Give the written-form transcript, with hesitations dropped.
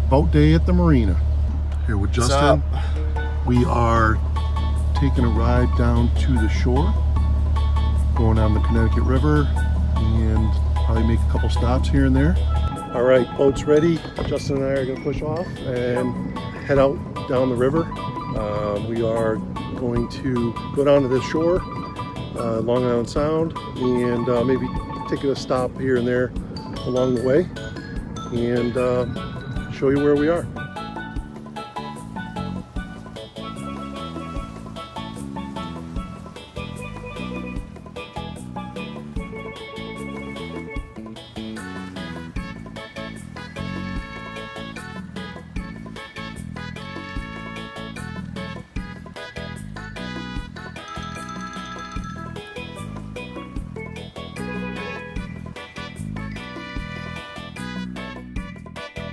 boat day at the marina. Here with Justin. We are taking a ride down to the shore, going down the Connecticut River, and probably make a couple stops here and there. All right, boat's ready. Justin and I are going to push off and head out down the river. We are going to go down to the shore, Long Island Sound, and maybe take a stop here and there along the way, and show you where we are.